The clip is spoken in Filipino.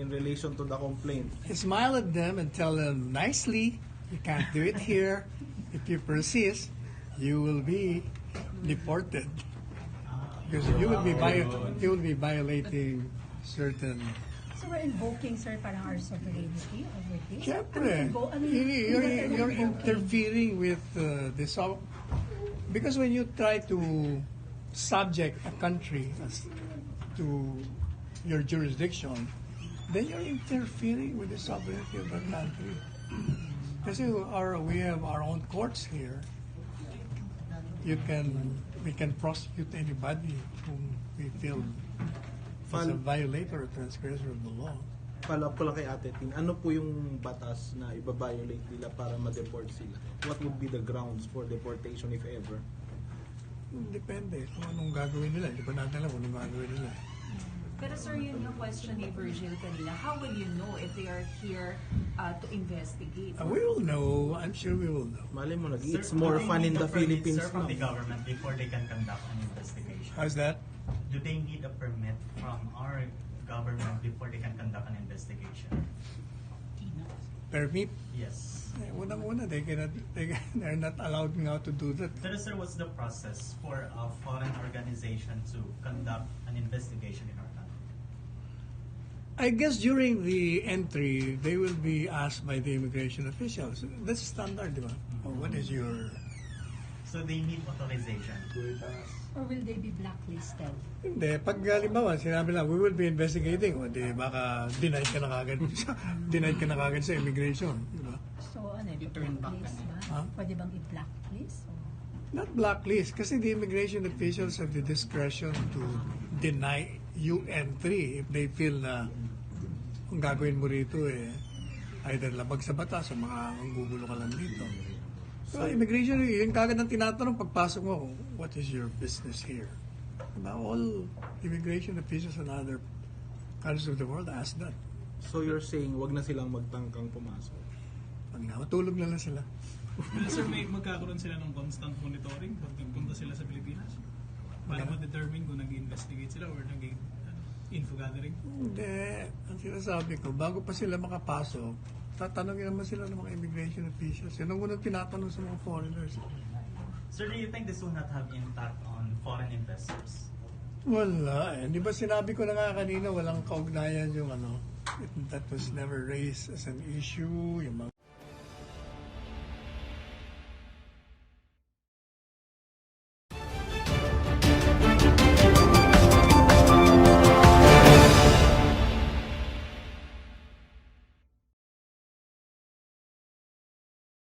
in relation to the complaint? Smile at them and tell them nicely, you can't do it here. If you persist, you will be deported. Because you will be violating certain. So we're invoking, sir, parang our sovereignty over this? Siyempre, you're interfering with this. Because when you try to subject a country to your jurisdiction, then you're interfering with the sovereignty of the country. Kasi we have our own courts here. We can prosecute anybody whom we feel is a violator or transgressor of the law. Follow up ko lang kay Ate Tin, ano po yung batas na ibabiolate nila para ma-deport sila? What would be the grounds for deportation if ever? Depende kung anong gagawin nila. Hindi pa natin alam kung anong gagawin nila. Pero sir, yun yung question ni Virgil kanila. How will you know if they are here to investigate? We will know. I'm sure we will know. Malay mo, Sir, it's more do they fun in need the a permit, Philippines sir, from now. the government before they can conduct an investigation? How's that? Do they need a permit from our government before they can conduct an investigation? Permit? Yes. Unang-una, they're not allowed now to do that. Pero sir, what's the process for a foreign organization to conduct an investigation in our country? I guess during the entry, they will be asked by the immigration officials. That's standard, di ba? Oh, what is your... So they need authorization. Or will they be blacklisted? Hindi. Pag halimbawa, sinabi lang, we will be investigating. O di, baka denied ka na kagad. Denied ka na kagad sa immigration. Di ba? So, ano, blacklist ba? Huh? Pwede bang i-blacklist? Not blacklist. Kasi the immigration officials have the discretion to deny you entry if they feel na kung gagawin mo rito either labag sa batas o manggugulo ka lang dito. So, immigration, yun kagad ang tinatanong pagpasok mo, what is your business here? Diba? All immigration officials in other countries of the world ask that. So you're saying wag na silang magtangkang pumasok? Pag matulog na lang sila. Well, sir, may magkakaroon sila ng constant monitoring pag nagpunta sila sa Pilipinas? Para ma-determine kung nag-investigate sila or nag-info gathering? Hindi. Ang sinasabi ko, bago pa sila makapasok, tatanungin naman sila ng mga immigration officials. Yun ang unang tinatanong sa mga foreigners. Sir, do you think this will not have impact on foreign investors? Wala. Di ba sinabi ko na nga kanina, walang kaugnayan yung that was never raised as an issue, yung mga